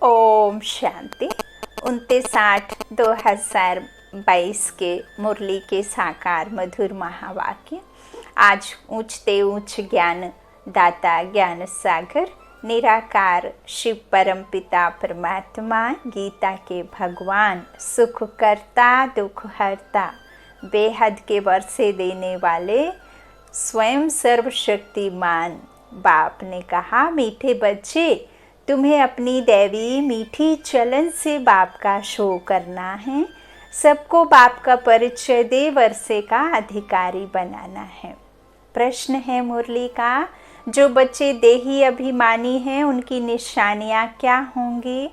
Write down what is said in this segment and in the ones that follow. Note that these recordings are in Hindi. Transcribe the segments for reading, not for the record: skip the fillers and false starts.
ओम शांति। 29/8/2022 के मुरली के साकार मधुर महावाक्य। आज ऊंचते ऊंच ज्ञान दाता ज्ञान सागर निराकार शिव परम पिता परमात्मा, गीता के भगवान, सुख करता दुख हरता, बेहद के वर्षे देने वाले स्वयं सर्वशक्तिमान बाप ने कहा, मीठे बच्चे, तुम्हें अपनी दैवी मीठी चलन से बाप का शो करना है। सबको बाप का परिचय दे वर्षे का अधिकारी बनाना है। प्रश्न है मुरली का, जो बच्चे देही अभिमानी हैं उनकी निशानियाँ क्या होंगी?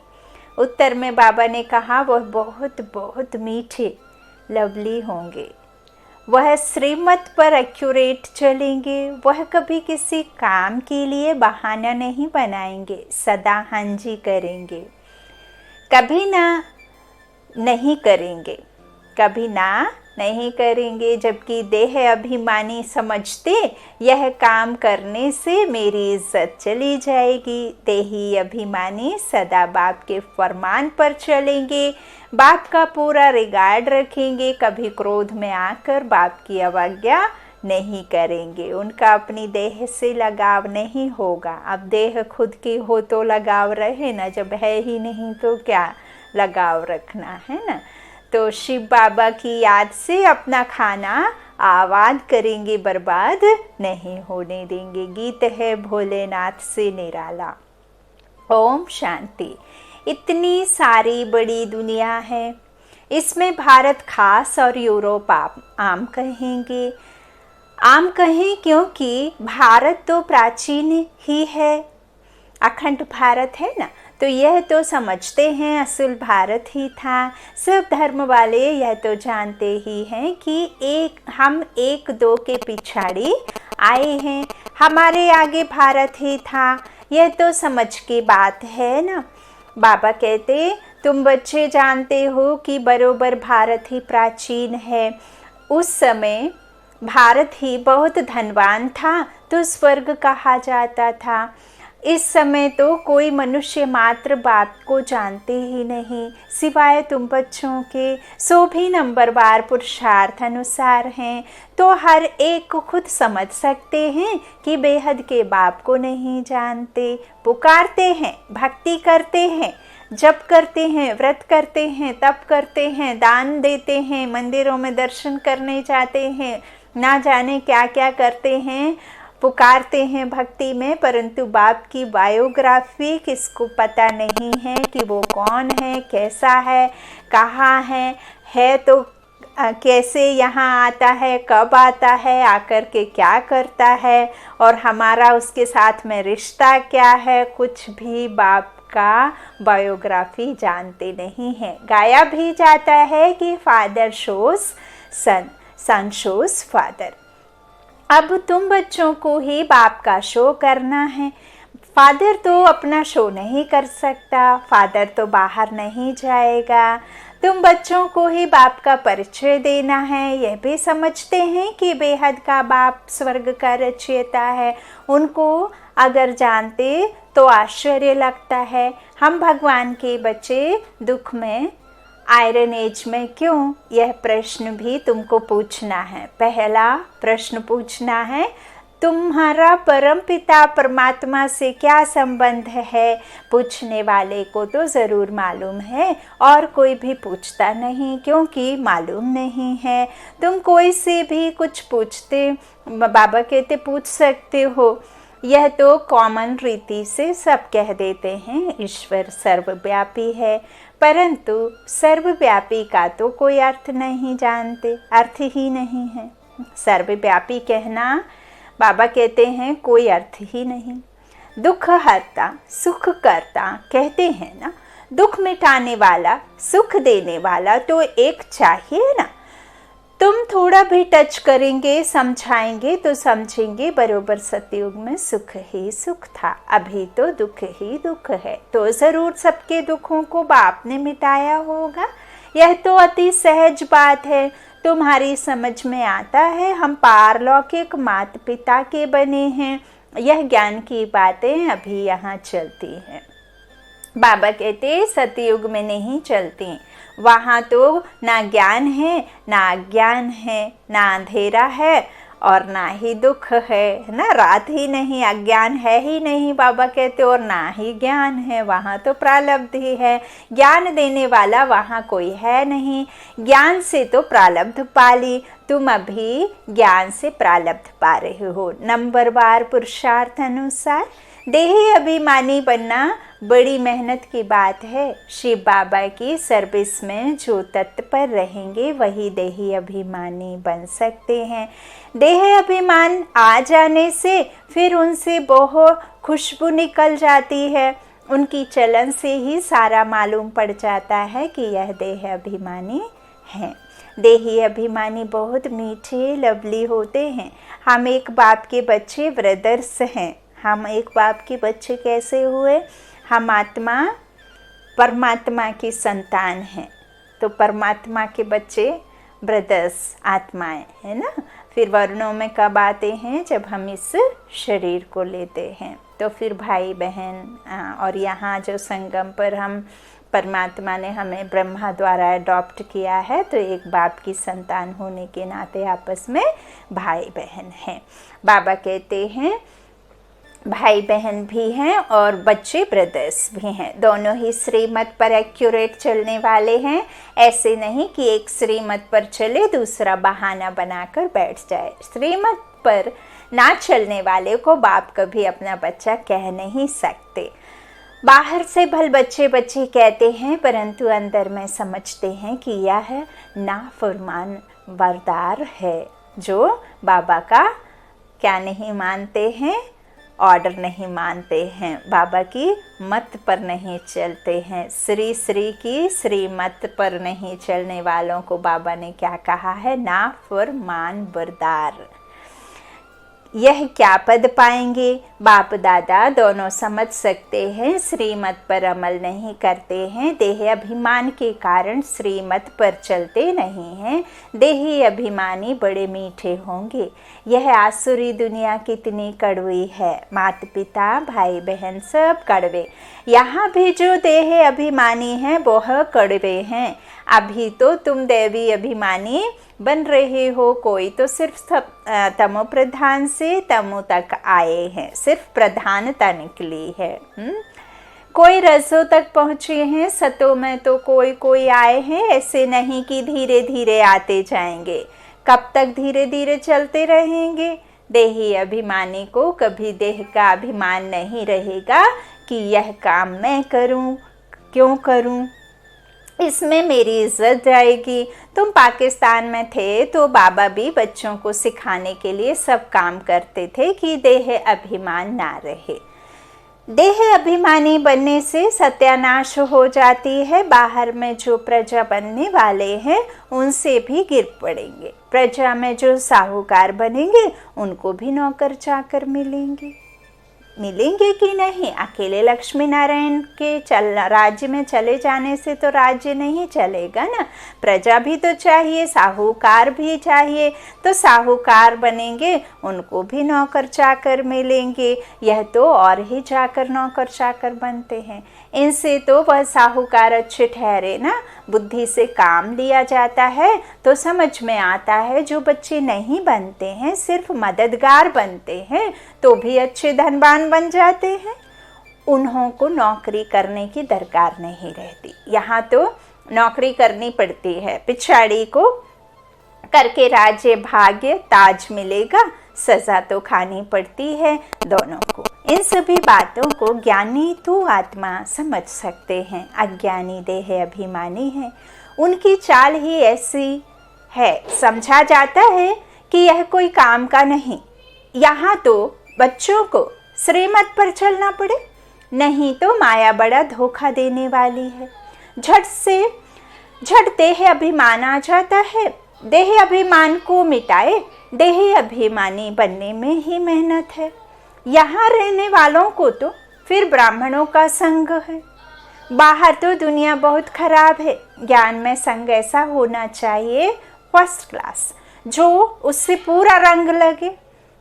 उत्तर में बाबा ने कहा, वह बहुत बहुत मीठे लवली होंगे। वह श्रीमत पर एक्यूरेट चलेंगे। वह कभी किसी काम के लिए बहाना नहीं बनाएंगे, सदा हाँ जी करेंगे, कभी ना नहीं करेंगे, कभी ना नहीं करेंगे। जबकि देह अभिमानी समझते यह काम करने से मेरी इज्जत चली जाएगी। देही अभिमानी सदा बाप के फरमान पर चलेंगे, बाप का पूरा रिगार्ड रखेंगे, कभी क्रोध में आकर बाप की अवज्ञा नहीं करेंगे। उनका अपनी देह से लगाव नहीं होगा। अब देह खुद की हो तो लगाव रहे ना, जब है ही नहीं तो क्या लगाव रखना है ना। तो शिव बाबा की याद से अपना खाना आबाद करेंगे, बर्बाद नहीं होने देंगे। गीत है भोलेनाथ से निराला। ओम शांति। इतनी सारी बड़ी दुनिया है, इसमें भारत खास और यूरोप आम कहेंगे। आम कहें क्योंकि भारत तो प्राचीन ही है, अखंड भारत है ना, तो यह तो समझते हैं असल भारत ही था। सब धर्म वाले यह तो जानते ही हैं कि हम एक दो के पिछाड़ी आए हैं, हमारे आगे भारत ही था। यह तो समझ की बात है ना। बाबा कहते, तुम बच्चे जानते हो कि बरोबर भारत ही प्राचीन है। उस समय भारत ही बहुत धनवान था तो स्वर्ग कहा जाता था। इस समय तो कोई मनुष्य मात्र बाप को जानते ही नहीं, सिवाय तुम बच्चों के। सो भी नंबरवार पुरुषार्थ अनुसार हैं, तो हर एक को खुद समझ सकते हैं कि बेहद के बाप को नहीं जानते। पुकारते हैं, भक्ति करते हैं, जप करते हैं, व्रत करते हैं, तप करते हैं, दान देते हैं, मंदिरों में दर्शन करने जाते हैं, ना जाने क्या क्या करते हैं, पुकारते हैं भक्ति में, परंतु बाप की बायोग्राफी किसको पता नहीं है कि वो कौन है, कैसा है, कहाँ है तो कैसे यहाँ आता है, कब आता है, आकर के क्या करता है, और हमारा उसके साथ में रिश्ता क्या है, कुछ भी बाप का बायोग्राफी जानते नहीं हैं। गाया भी जाता है कि फादर शोज सन, सन शोज फादर। अब तुम बच्चों को ही बाप का शो करना है। फादर तो अपना शो नहीं कर सकता, फादर तो बाहर नहीं जाएगा। तुम बच्चों को ही बाप का परिचय देना है। यह भी समझते हैं कि बेहद का बाप स्वर्ग का रचयिता है। उनको अगर जानते तो आश्चर्य लगता है, हम भगवान के बच्चे दुख में, आयरन एज में क्यों? यह प्रश्न भी तुमको पूछना है। पहला प्रश्न पूछना है, तुम्हारा परम पिता परमात्मा से क्या संबंध है? पूछने वाले को तो ज़रूर मालूम है, और कोई भी पूछता नहीं क्योंकि मालूम नहीं है। तुम कोई से भी कुछ पूछते, बाबा कहते पूछ सकते हो, यह तो कॉमन रीति से सब कह देते हैं, ईश्वर सर्वव्यापी है, परंतु सर्वव्यापी का तो कोई अर्थ नहीं जानते, अर्थ ही नहीं है। सर्वव्यापी कहना बाबा कहते हैं कोई अर्थ ही नहीं। दुख हरता सुख करता कहते हैं ना, दुख मिटाने वाला सुख देने वाला तो एक चाहिए ना। तुम थोड़ा भी टच करेंगे, समझाएंगे तो समझेंगे बरोबर सतयुग में सुख ही सुख था, अभी तो दुख ही दुख है, तो ज़रूर सबके दुखों को बाप ने मिटाया होगा। यह तो अति सहज बात है, तुम्हारी समझ में आता है। हम पारलौकिक माता पिता के बने हैं, यह ज्ञान की बातें अभी यहाँ चलती हैं। बाबा कहते सतयुग में नहीं चलती, वहाँ तो ना ज्ञान है ना अज्ञान है, ना अंधेरा है और ना ही दुख है ना, रात ही नहीं, अज्ञान है ही नहीं बाबा कहते, और ना ही ज्ञान है, वहाँ तो प्रारब्ध ही है। ज्ञान देने वाला वहाँ कोई है नहीं, ज्ञान से तो प्रारब्ध पाली, तुम अभी ज्ञान से प्रारब्ध पा रहे हो। नंबर बार पुरुषार्थ अनुसार देही अभिमानी बनना बड़ी मेहनत की बात है। शिव बाबा की सर्विस में जो तत्पर रहेंगे वही देही अभिमानी बन सकते हैं। देह अभिमान आ जाने से फिर उनसे बहुत खुशबू निकल जाती है, उनकी चलन से ही सारा मालूम पड़ जाता है कि यह देह अभिमानी हैं। देही अभिमानी बहुत मीठे लवली होते हैं। हम एक बाप के बच्चे ब्रदर्स हैं। हम एक बाप के बच्चे कैसे हुए? हम आत्मा परमात्मा की संतान हैं, तो परमात्मा के बच्चे ब्रदर्स आत्माएं है ना। फिर वर्णों में कब आते हैं? जब हम इस शरीर को लेते हैं, तो फिर भाई बहन। और यहाँ जो संगम पर हम परमात्मा ने हमें ब्रह्मा द्वारा अडॉप्ट किया है, तो एक बाप की संतान होने के नाते आपस में भाई बहन हैं। बाबा कहते हैं भाई बहन भी हैं और बच्चे ब्रदर्स भी हैं, दोनों ही श्रीमत पर एक्यूरेट चलने वाले हैं। ऐसे नहीं कि एक श्रीमत पर चले दूसरा बहाना बनाकर बैठ जाए। श्रीमत पर ना चलने वाले को बाप कभी अपना बच्चा कह नहीं सकते। बाहर से भल बच्चे बच्चे कहते हैं, परंतु अंदर में समझते हैं कि यह नाफरमान वरदार है, जो बाबा का क्या नहीं मानते हैं, ऑर्डर नहीं मानते हैं, बाबा की मत पर नहीं चलते हैं। श्री श्री की श्रीमत पर नहीं चलने वालों को बाबा ने क्या कहा है? नाफरमान बरदार। यह क्या पद पाएंगे? बाप दादा दोनों समझ सकते हैं। श्रीमत पर अमल नहीं करते हैं, देह अभिमान के कारण श्रीमत पर चलते नहीं हैं। देही अभिमानी बड़े मीठे होंगे। यह आसुरी दुनिया कितनी कड़वी है, माता पिता भाई बहन सब कड़वे। यहाँ भी जो देह अभिमानी हैं वह कड़वे हैं। अभी तो तुम देवी अभिमानी बन रहे हो, कोई तो सिर्फ तमो प्रधान से तमो तक आए हैं, सिर्फ प्रधानता निकली है। कोई रजो तक पहुँचे हैं, सतों में तो कोई कोई आए हैं। ऐसे नहीं कि धीरे धीरे आते जाएंगे। कब तक धीरे धीरे चलते रहेंगे? देही अभिमानी को कभी देह का अभिमान नहीं रहेगा कि यह काम मैं करूं, क्यों करूं, इसमें मेरी इज्जत जाएगी। तुम पाकिस्तान में थे तो बाबा भी बच्चों को सिखाने के लिए सब काम करते थे कि देह अभिमान ना रहे। देह अभिमानी बनने से सत्यानाश हो जाती है। बाहर में जो प्रजा बनने वाले हैं उनसे भी गिर पड़ेंगे। प्रजा में जो साहूकार बनेंगे उनको भी नौकर चाकर मिलेंगे कि नहीं? अकेले लक्ष्मी नारायण के राज्य में चले जाने से तो राज्य नहीं चलेगा ना। प्रजा भी तो चाहिए, साहूकार भी चाहिए। तो साहूकार बनेंगे, उनको भी नौकर चाकर मिलेंगे। यह तो और ही जाकर नौकर चाकर बनते हैं। इनसे तो वह साहूकार अच्छे ठहरे ना। बुद्धि से काम लिया जाता है तो समझ में आता है। जो बच्चे नहीं बनते हैं, सिर्फ मददगार बनते हैं, तो भी अच्छे धनवान बन जाते हैं। उन्हों को नौकरी करने की दरकार नहीं रहती। यहाँ तो नौकरी करनी पड़ती है। पिछाड़ी को करके राज्य भाग्य ताज मिलेगा, सजा तो खानी पड़ती है दोनों को। इन सभी बातों को ज्ञानी तो आत्मा समझ सकते हैं, अज्ञानी देह अभिमानी है। उनकी चाल ही ऐसी है, समझा जाता है कि यह कोई काम का नहीं। यहाँ तो बच्चों को श्रीमत पर चलना पड़े, नहीं तो माया बड़ा धोखा देने वाली है। झट देह अभिमान आ जाता है। देह अभिमान को मिटाए, देह अभिमानी बनने में ही मेहनत है। यहाँ रहने वालों को तो फिर ब्राह्मणों का संग है। बाहर तो दुनिया बहुत खराब है। ज्ञान में संग ऐसा होना चाहिए फर्स्ट क्लास, जो उससे पूरा रंग लगे।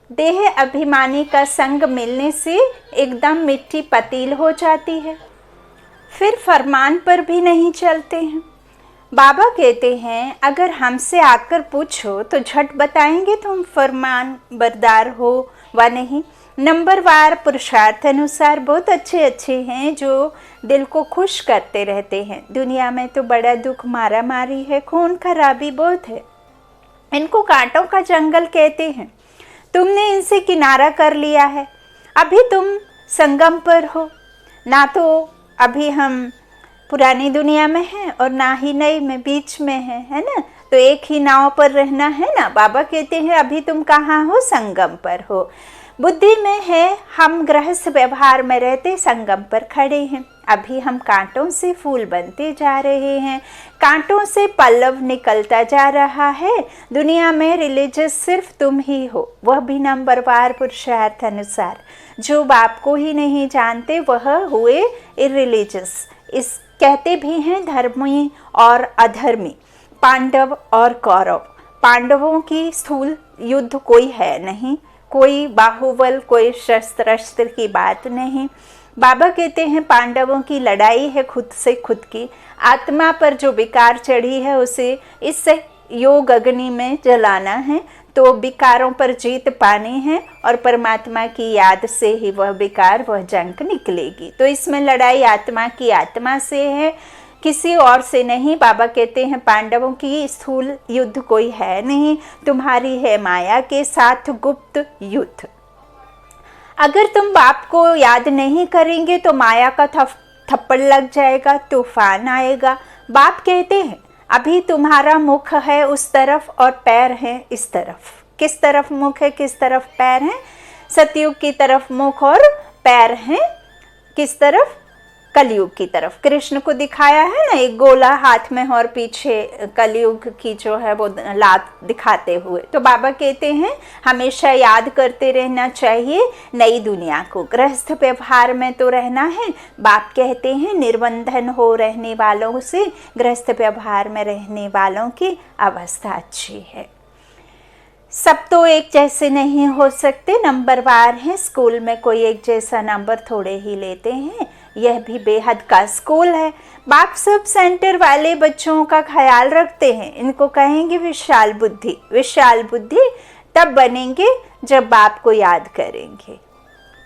देह अभिमानी का संग मिलने से एकदम मिट्टी पतील हो जाती है। फिर फरमान पर भी नहीं चलते हैं। बाबा कहते हैं अगर हमसे आकर पूछो तो झट बताएंगे तुम फरमान बरदार हो व नहीं। नंबरवार पुरुषार्थ अनुसार बहुत अच्छे अच्छे हैं जो दिल को खुश करते रहते हैं। दुनिया में तो बड़ा दुख मारा मारी है, खून खराबी बहुत है। इनको कांटों का जंगल कहते हैं। तुमने इनसे किनारा कर लिया है। अभी तुम संगम पर हो, ना तो अभी हम पुरानी दुनिया में हैं और ना ही नई में, बीच में है ना। तो एक ही नाव पर रहना है ना। बाबा कहते हैं अभी तुम कहाँ हो, संगम पर हो। बुद्धि में है हम गृहस्थ व्यवहार में रहते संगम पर खड़े हैं। अभी हम कांटों से फूल बनते जा रहे हैं, कांटों से पल्लव निकलता जा रहा है। दुनिया में रिलीजियस सिर्फ तुम ही हो, वह भी नंबरवार पुरुषार्थ अनुसार। जो बाप को ही नहीं जानते वह हुए इरिलीजियस। इस कहते भी हैं धर्मी और अधर्मी, पांडव और कौरव। पांडवों की स्थूल युद्ध कोई है नहीं, कोई बाहुबल, कोई शस्त्र की बात नहीं। बाबा कहते हैं पांडवों की लड़ाई है खुद से खुद की। आत्मा पर जो विकार चढ़ी है उसे इससे योग अग्नि में जलाना है। तो विकारों पर जीत पानी है और परमात्मा की याद से ही वह विकार, वह जंग निकलेगी। तो इसमें लड़ाई आत्मा की आत्मा से है, किसी और से नहीं। बाबा कहते हैं पांडवों की स्थूल युद्ध कोई है नहीं, तुम्हारी है माया के साथ गुप्त युद्ध। अगर तुम बाप को याद नहीं करेंगे तो माया का थप्पड़ लग जाएगा, तूफान आएगा। बाप कहते हैं अभी तुम्हारा मुख है उस तरफ और पैर है इस तरफ। किस तरफ मुख है, किस तरफ पैर है? सतयुग की तरफ मुख और पैर हैं, किस तरफ? कलयुग की तरफ। कृष्ण को दिखाया है ना एक गोला हाथ में और पीछे कलयुग की जो है वो लात दिखाते हुए। तो बाबा कहते हैं हमेशा याद करते रहना चाहिए नई दुनिया को। गृहस्थ व्यवहार में तो रहना है। बाप कहते हैं निर्बंधन हो रहने वालों से गृहस्थ व्यवहार में रहने वालों की अवस्था अच्छी है। सब तो एक जैसे नहीं हो सकते, नंबरवार हैं। स्कूल में कोई एक जैसा नंबर थोड़े ही लेते हैं। यह भी बेहद का स्कूल है। बाप सब सेंटर वाले बच्चों का ख्याल रखते हैं। इनको कहेंगे विशाल बुद्धि। विशाल बुद्धि तब बनेंगे जब बाप को याद करेंगे।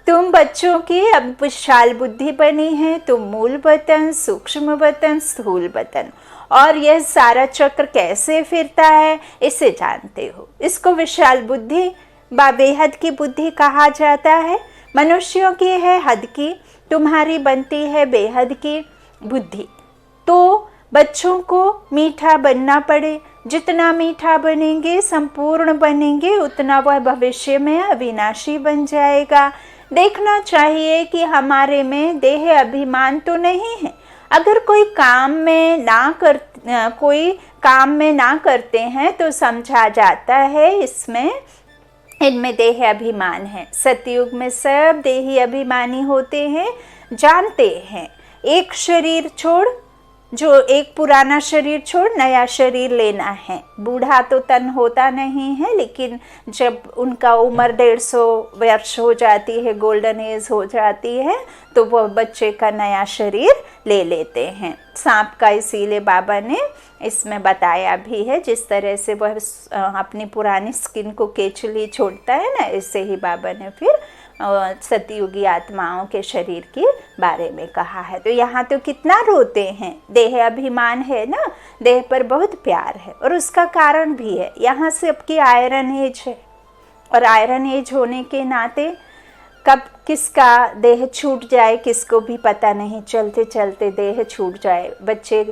तुम बच्चों की अब विशाल बुद्धि बनी है। तुम मूल वतन, सूक्ष्म वतन, स्थूल वतन, और यह सारा चक्र कैसे फिरता है इसे जानते हो। इसको विशाल बुद्धि बेहद की बुद्धि कहा जाता है। मनुष्यों की है हद की, तुम्हारी बनती है बेहद की बुद्धि। तो बच्चों को मीठा बनना पड़े। जितना मीठा बनेंगे, संपूर्ण बनेंगे, उतना वह भविष्य में अविनाशी बन जाएगा। देखना चाहिए कि हमारे में देह अभिमान तो नहीं है। अगर कोई काम में ना करते हैं तो समझा जाता है इनमें देह अभिमान है। सतयुग में सब देही अभिमानी होते हैं, जानते हैं। एक शरीर छोड़, जो एक पुराना शरीर छोड़ नया शरीर लेना है। बूढ़ा तो तन होता नहीं है, लेकिन जब उनका उम्र 150 वर्ष हो जाती है, गोल्डन एज हो जाती है, तो वह बच्चे का नया शरीर ले लेते हैं। सांप का इसीलिए बाबा ने इसमें बताया भी है, जिस तरह से वह अपनी पुरानी स्किन को केचुली छोड़ता है ना, इससे ही बाबा ने फिर सतयुगी आत्माओं के शरीर के बारे में कहा है। तो यहाँ तो कितना रोते हैं, देह अभिमान है ना, देह पर बहुत प्यार है और उसका कारण भी है। यहाँ से आपकी आयरन एज है और आयरन एज होने के नाते कब किसका देह छूट जाए किसको भी पता नहीं, चलते चलते देह छूट जाए। बच्चे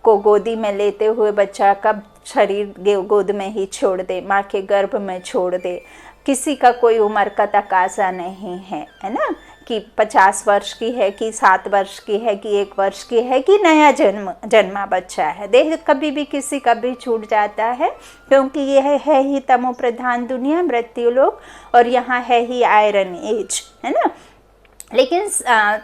को गोदी में लेते हुए बच्चा कब शरीर गोद में ही छोड़ दे, माँ के गर्भ में छोड़ दे। किसी का कोई उम्र का तकाजा नहीं है ना, कि 50 वर्ष की है कि 7 वर्ष की है कि 1 वर्ष की है कि नया जन्मा बच्चा है। देह कभी भी किसी का भी छूट जाता है, क्योंकि यह है ही तमो प्रधान दुनिया, मृत्यु लोक, और यहाँ है ही आयरन एज, है ना। लेकिन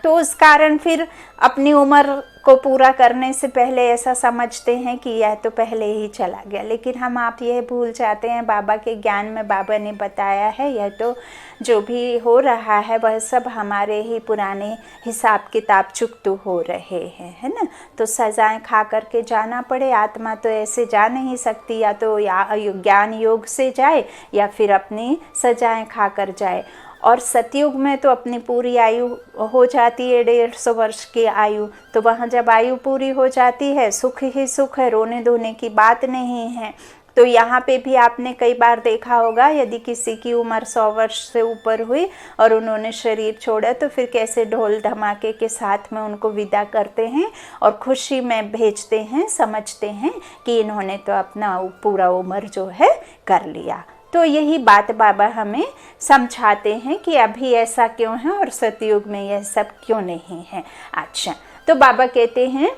तो उस कारण फिर अपनी उम्र को पूरा करने से पहले ऐसा समझते हैं कि यह तो पहले ही चला गया। लेकिन हम आप यह भूल जाते हैं, बाबा के ज्ञान में बाबा ने बताया है यह तो जो भी हो रहा है वह सब हमारे ही पुराने हिसाब किताब चुकतू हो रहे हैं, है ना। तो सजाएं खा करके जाना पड़े, आत्मा तो ऐसे जा नहीं सकती, या तो ज्ञान योग से जाए या फिर अपनी सजाएं खा कर जाए। और सतयुग में तो अपनी पूरी आयु हो जाती है, 150 वर्ष की आयु। तो वहाँ जब आयु पूरी हो जाती है, सुख ही सुख है, रोने धोने की बात नहीं है। तो यहाँ पे भी आपने कई बार देखा होगा, यदि किसी की उम्र 100 वर्ष से ऊपर हुई और उन्होंने शरीर छोड़ा तो फिर कैसे ढोल धमाके के साथ में उनको विदा करते हैं और खुशी में भेजते हैं, समझते हैं कि इन्होंने तो अपना पूरा उम्र जो है कर लिया। तो यही बात बाबा हमें समझाते हैं कि अभी ऐसा क्यों है और सतयुग में यह सब क्यों नहीं है। अच्छा, तो बाबा कहते हैं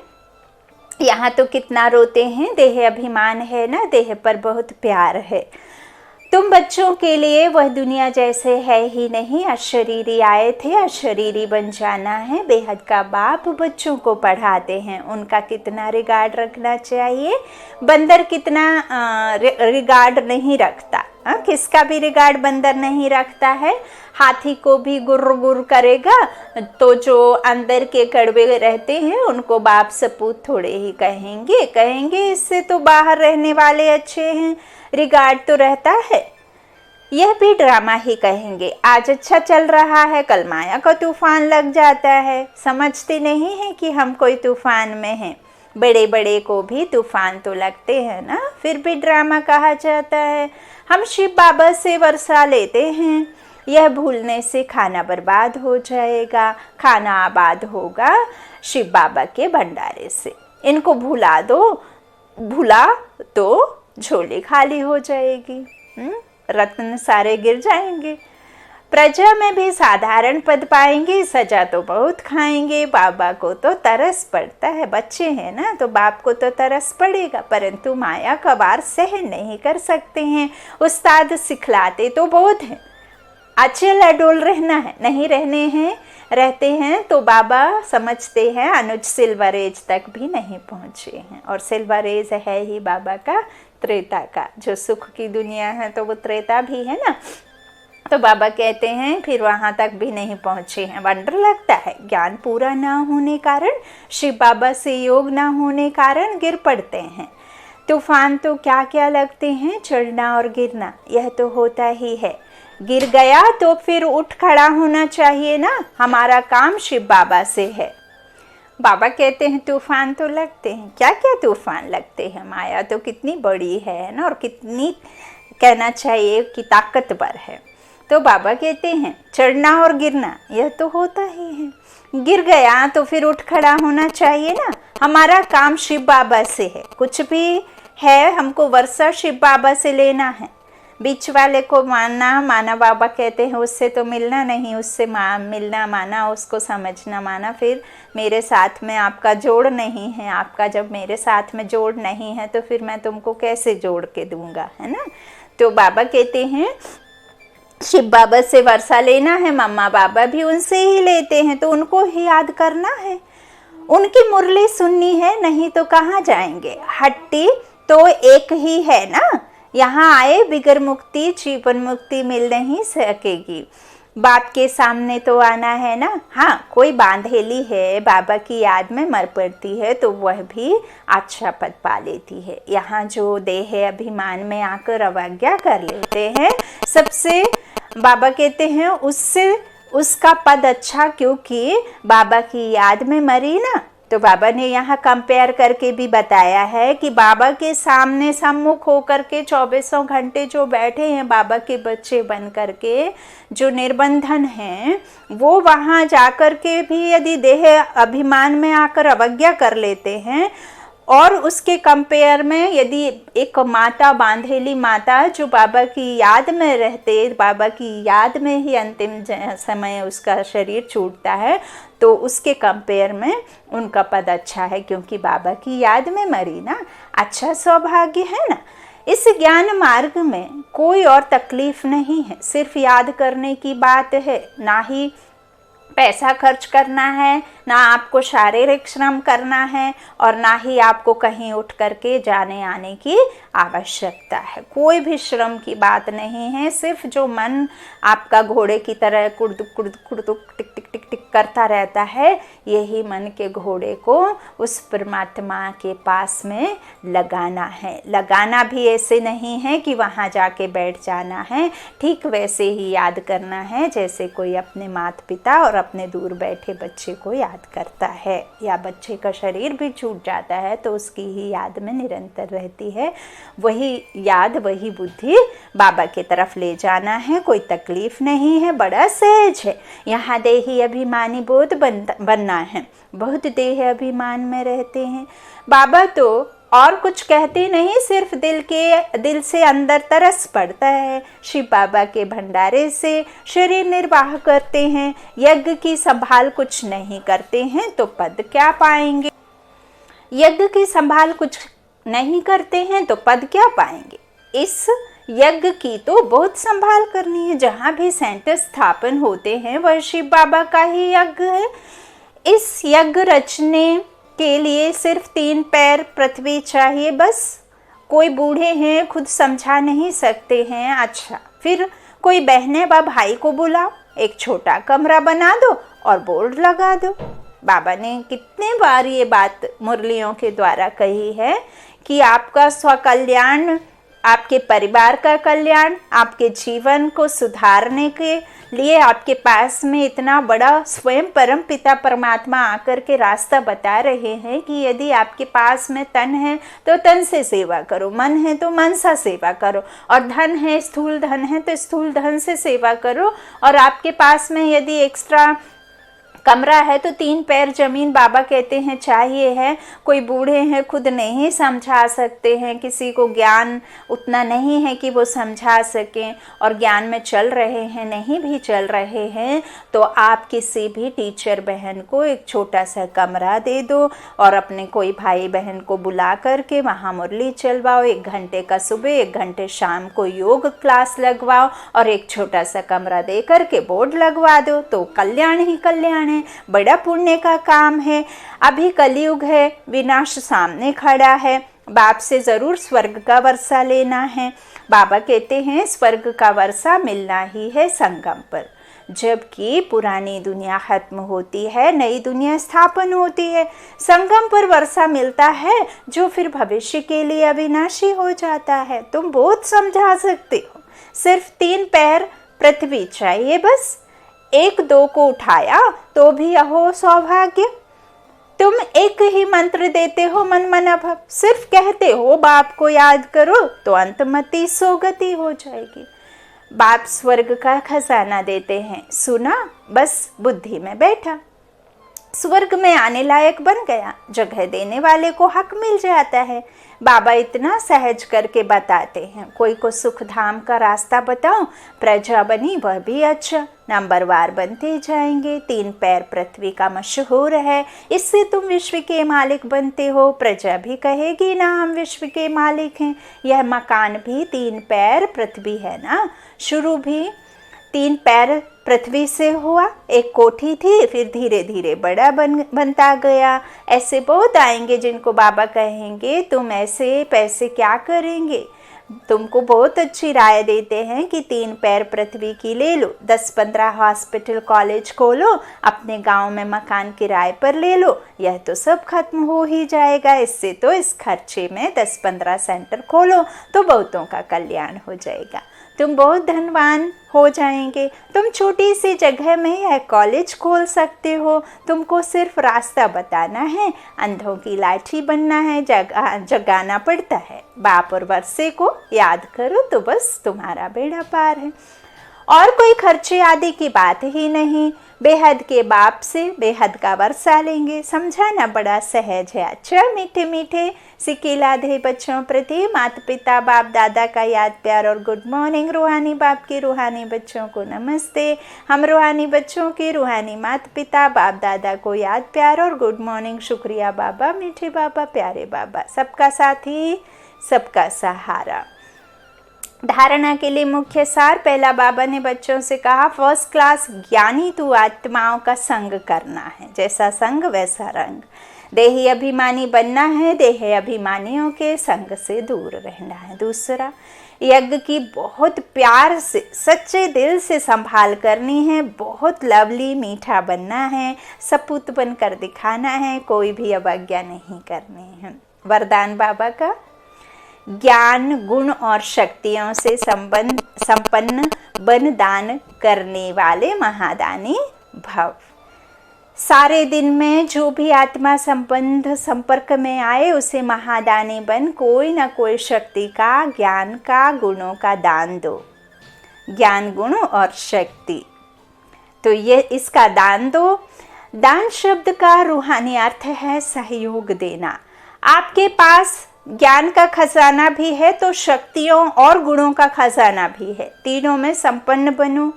यहाँ तो कितना रोते हैं, देह अभिमान है ना, देह पर बहुत प्यार है। तुम बच्चों के लिए वह दुनिया जैसे है ही नहीं, अशरीरी आए थे, अशरीरी बन जाना है। बेहद का बाप बच्चों को पढ़ाते हैं, उनका कितना रिगार्ड रखना चाहिए। बंदर कितना रिगार्ड नहीं रखता, किसका भी रिगार्ड बंदर नहीं रखता है। हाथी को भी गुर्र गुर्र करेगा तो जो अंदर के कड़वे रहते हैं उनको बाप सपूत थोड़े ही कहेंगे इससे तो बाहर रहने वाले अच्छे हैं, रिगार्ड तो रहता है। यह भी ड्रामा ही कहेंगे, आज अच्छा चल रहा है कल माया का तूफान लग जाता है। समझते नहीं है कि हम कोई तूफान में हैं। बड़े बड़े को भी तूफान तो लगते हैं ना, फिर भी ड्रामा कहा जाता है। हम शिव बाबा से वर्षा लेते हैं, यह भूलने से खाना बर्बाद हो जाएगा, खाना आबाद होगा शिव बाबा के भंडारे से। इनको भुला दो, भुला तो झोली खाली हो जाएगी, रत्न सारे गिर जाएंगे। प्रजा में भी साधारण पद पाएंगे, सजा तो बहुत खाएंगे। बाबा को तो तरस पड़ता है, बच्चे हैं ना तो बाप को तो तरस पड़ेगा, परंतु माया का वार सहन नहीं कर सकते हैं। उस्ताद सिखलाते तो बहुत हैं, अचल अडोल रहना है, नहीं रहते हैं तो बाबा समझते हैं अनुज सिल्वर एज तक भी नहीं पहुँचे हैं। और सिल्वर एज है ही बाबा का त्रेता का, जो सुख की दुनिया है तो वो त्रेता भी है ना। तो बाबा कहते हैं फिर वहाँ तक भी नहीं पहुँचे हैं। वंडर लगता है, ज्ञान पूरा ना होने कारण, शिव बाबा से योग ना होने कारण गिर पड़ते हैं। तूफान तो क्या क्या लगते हैं, चढ़ना और गिरना, यह तो होता ही है। गिर गया तो फिर उठ खड़ा होना चाहिए ना, हमारा काम शिव बाबा से है। बाबा कहते हैं तूफान तो लगते हैं, क्या क्या तूफान लगते हैं, माया तो कितनी बड़ी है ना, और कितनी कहना चाहिए कि ताकतवर है। तो बाबा कहते हैं चढ़ना और गिरना यह तो होता ही है। गिर गया तो फिर उठ खड़ा होना चाहिए ना, हमारा काम शिव बाबा से है। कुछ भी है हमको वर्षा शिव बाबा से लेना है। बीच वाले को माना बाबा कहते हैं उससे तो मिलना नहीं, उससे मिलना माना, उसको समझना माना। फिर मेरे साथ में आपका जोड़ नहीं है, आपका जब मेरे साथ में जोड़ नहीं है तो फिर मैं तुमको कैसे जोड़ के दूंगा, है ना। तो बाबा कहते हैं शिव बाबा से वर्षा लेना है, मम्मा बाबा भी उनसे ही लेते हैं तो उनको ही याद करना है, उनकी मुरली सुननी है, नहीं तो कहाँ जाएंगे। हट्टी तो एक ही है ना, यहाँ आए बिगर मुक्ति जीवन मुक्ति मिल नहीं सकेगी। बाप के सामने तो आना है ना। हाँ, कोई बांधेली है बाबा की याद में मर पड़ती है तो वह भी अच्छा पद पा लेती है। यहाँ जो देह अभिमान में आकर अवज्ञा कर लेते हैं, सबसे बाबा कहते हैं उससे उसका पद अच्छा, क्योंकि बाबा की याद में मरी ना। तो बाबा ने यहाँ कंपेयर करके भी बताया है कि बाबा के सामने सम्मुख होकर के 24 घंटे जो बैठे हैं बाबा के बच्चे बन करके, जो निर्बंधन हैं, वो वहाँ जाकर के भी यदि देह अभिमान में आकर अवज्ञा कर लेते हैं, और उसके कंपेयर में यदि एक माता, बांधेली माता जो बाबा की याद में रहते, बाबा की याद में ही अंतिम समय उसका शरीर छूटता है, तो उसके कंपेयर में उनका पद अच्छा है, क्योंकि बाबा की याद में मरी ना। अच्छा सौभाग्य है ना। इस ज्ञान मार्ग में कोई और तकलीफ नहीं है, सिर्फ याद करने की बात है, ना ही पैसा खर्च करना है, ना आपको शारीरिक श्रम करना है, और ना ही आपको कहीं उठ करके जाने आने की आवश्यकता है। कोई भी श्रम की बात नहीं है। सिर्फ जो मन आपका घोड़े की तरह कुड़दुक कुड़दुक कुड़दुक टिक टिक टिक टिक करता रहता है, यही मन के घोड़े को उस परमात्मा के पास में लगाना है। लगाना भी ऐसे नहीं है कि वहाँ जाके बैठ जाना है, ठीक वैसे ही याद करना है जैसे कोई अपने माता पिता और अपने दूर बैठे बच्चे को याद करता है। या बच्चे का शरीर भी छूट जाता है तो उसकी ही याद में निरंतर रहती है। वही याद, वही बुद्धि बाबा की तरफ ले जाना है। कोई तकलीफ नहीं है, बड़ा सहज है। यहाँ देही अभिमानी बोध बनना है। बहुत देह अभिमान में रहते हैं। बाबा तो और कुछ कहते नहीं, सिर्फ दिल से अंदर तरस पड़ता है। शिव बाबा के भंडारे से शरीर निर्वाह करते हैं, यज्ञ की संभाल कुछ नहीं करते हैं तो पद क्या पाएंगे। यज्ञ की संभाल कुछ नहीं करते हैं तो पद क्या पाएंगे। इस यज्ञ की तो बहुत संभाल करनी है। जहाँ भी सेंटर स्थापन होते हैं वह शिव बाबा का ही यज्ञ है। इस यज्ञ रचने के लिए सिर्फ 3 पैर पृथ्वी चाहिए बस। कोई बूढ़े हैं, खुद समझा नहीं सकते हैं, अच्छा फिर कोई बहने व भाई को बुलाओ, एक छोटा कमरा बना दो और बोर्ड लगा दो। बाबा ने कितने बार ये बात मुरलियों के द्वारा कही है कि आपका स्वकल्याण, आपके परिवार का कल्याण, आपके जीवन को सुधारने के लिए आपके पास में इतना बड़ा स्वयं परम पिता परमात्मा आकर के रास्ता बता रहे हैं कि यदि आपके पास में तन है तो तन से सेवा करो, मन है तो मन से सेवा करो, और धन है, स्थूल धन है तो स्थूल धन से सेवा करो। और आपके पास में यदि एक्स्ट्रा कमरा है तो 3 पैर जमीन बाबा कहते हैं चाहिए है। कोई बूढ़े हैं, खुद नहीं समझा सकते हैं, किसी को ज्ञान उतना नहीं है कि वो समझा सकें और ज्ञान में चल रहे हैं, नहीं भी चल रहे हैं, तो आप किसी भी टीचर बहन को एक छोटा सा कमरा दे दो और अपने कोई भाई बहन को बुला करके वहाँ मुरली चलवाओ। 1 घंटे का सुबह, 1 घंटे शाम को योग क्लास लगवाओ और एक छोटा सा कमरा दे करके बोर्ड लगवा दो, तो कल्याण ही कल्याण है। बड़ा पुण्य का काम है। अभी कलयुग है, विनाश सामने खड़ा है। बाप से जरूर स्वर्ग का वर्षा लेना है। बाबा कहते हैं स्वर्ग का वर्षा मिलना ही है संगम पर। जबकि पुरानी दुनिया खत्म होती है, नई दुनिया स्थापन होती है। संगम पर वर्षा मिलता है जो फिर भविष्य के लिए अविनाशी हो जाता है। तुम बहुत समझा सकते हो। सिर्फ 3 पैर पृथ्वी चाहिए बस। 1-2 को उठाया तो भी अहो सौभाग्य। तुम एक ही मंत्र देते हो मन मन अभव, सिर्फ कहते हो बाप को याद करो तो अंतमति सोगति हो जाएगी। बाप स्वर्ग का खजाना देते हैं, सुना बस बुद्धि में बैठा, स्वर्ग में आने लायक बन गया, जगह देने वाले को हक मिल जाता है। बाबा इतना सहज करके बताते हैं। कोई को सुख धाम का रास्ता बताओ, प्रजा बनी वह भी अच्छा, नंबरवार बनते जाएंगे। 3 पैर पृथ्वी का मशहूर है, इससे तुम विश्व के मालिक बनते हो। प्रजा भी कहेगी ना हम विश्व के मालिक हैं। यह मकान भी 3 पैर पृथ्वी है ना। शुरू भी 3 पैर पृथ्वी से हुआ, एक कोठी थी, फिर धीरे धीरे बड़ा बनता गया। ऐसे बहुत आएंगे जिनको बाबा कहेंगे तुम ऐसे पैसे क्या करेंगे। तुमको बहुत अच्छी राय देते हैं कि 3 पैर पृथ्वी की ले लो, 10-15 हॉस्पिटल कॉलेज खोलो, अपने गांव में मकान किराए पर ले लो, यह तो सब खत्म हो ही जाएगा। इससे तो इस खर्चे में 10-15 सेंटर खोलो तो बहुतों का कल्याण हो जाएगा, तुम बहुत धनवान हो जाएंगे। तुम छोटी सी जगह में यह कॉलेज खोल सकते हो। तुमको सिर्फ रास्ता बताना है, अंधों की लाठी बनना है, जगाना पड़ता है। बाप और वर्षे को याद करो तो बस तुम्हारा बेड़ा पार है। और कोई खर्चे आदि की बात ही नहीं। बेहद के बाप से बेहद का वर्षा लेंगे। समझाना बड़ा सहज है। अच्छा मीठे मीठे सिकिलाधे बच्चों प्रति माता पिता बाप दादा का याद प्यार और गुड मॉर्निंग। रूहानी बाप के रूहानी बच्चों को नमस्ते। हम रूहानी बच्चों के रूहानी माता पिता बाप दादा को याद प्यार और गुड मॉर्निंग। शुक्रिया बाबा, मीठे बाबा, प्यारे बाबा, सबका साथी सबका सहारा। धारणा के लिए मुख्य सार, पहला बाबा ने बच्चों से कहा, फर्स्ट क्लास ज्ञानी तू आत्माओं का संग करना है, जैसा संग वैसा रंग। देही अभिमानी बनना है, देह अभिमानियों के संग से दूर रहना है। दूसरा, यज्ञ की बहुत प्यार से सच्चे दिल से संभाल करनी है, बहुत लवली मीठा बनना है, सपूत बनकर दिखाना है, कोई भी अवज्ञा नहीं करनी है। वरदान बाबा का, ज्ञान गुण और शक्तियों से संपन्न बन दान करने वाले महादानी भव। सारे दिन में जो भी आत्मा संपर्क में आए उसे महादानी बन कोई ना कोई शक्ति का, ज्ञान का, गुणों का दान दो। ज्ञान गुण और शक्ति, तो ये इसका दान दो। दान शब्द का रूहानी अर्थ है सहयोग देना। आपके पास ज्ञान का खजाना भी है तो शक्तियों और गुणों का खजाना भी है। तीनों में संपन्न बनो,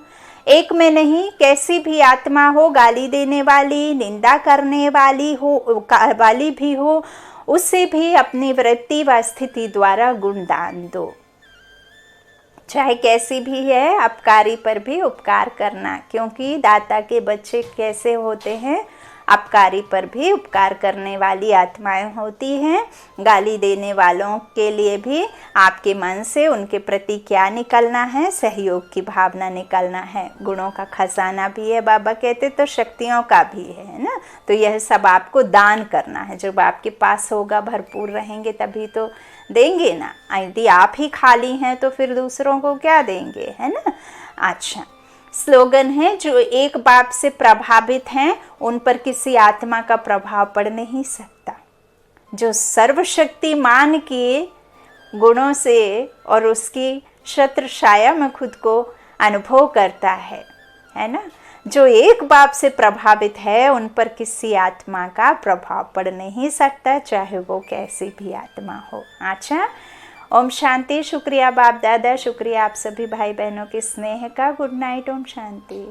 एक में नहीं। कैसी भी आत्मा हो, गाली देने वाली, निंदा करने वाली भी हो, उसे भी अपनी वृत्ति व स्थिति द्वारा गुणदान दो। चाहे कैसी भी है, अपकारी पर भी उपकार करना, क्योंकि दाता के बच्चे कैसे होते हैं, अपकारी पर भी उपकार करने वाली आत्माएं होती हैं। गाली देने वालों के लिए भी आपके मन से उनके प्रति क्या निकलना है, सहयोग की भावना निकलना है। गुणों का खजाना भी है बाबा कहते, तो शक्तियों का भी है ना। तो यह सब आपको दान करना है। जब आपके पास होगा, भरपूर रहेंगे, तभी तो देंगे ना। यदि आप ही खाली हैं तो फिर दूसरों को क्या देंगे, है ना। अच्छा, स्लोगन है, जो एक बाप से प्रभावित हैं उन पर किसी आत्मा का प्रभाव पड़ नहीं सकता। जो सर्वशक्तिमान के गुणों से और उसकी छत्र छाया में खुद को अनुभव करता है ना, जो एक बाप से प्रभावित है उन पर किसी आत्मा का प्रभाव पड़ नहीं सकता, चाहे वो कैसी भी आत्मा हो। अच्छा, ओम शांति। शुक्रिया बाप दादा, शुक्रिया आप सभी भाई बहनों के स्नेह का। Good night. ओम शांति।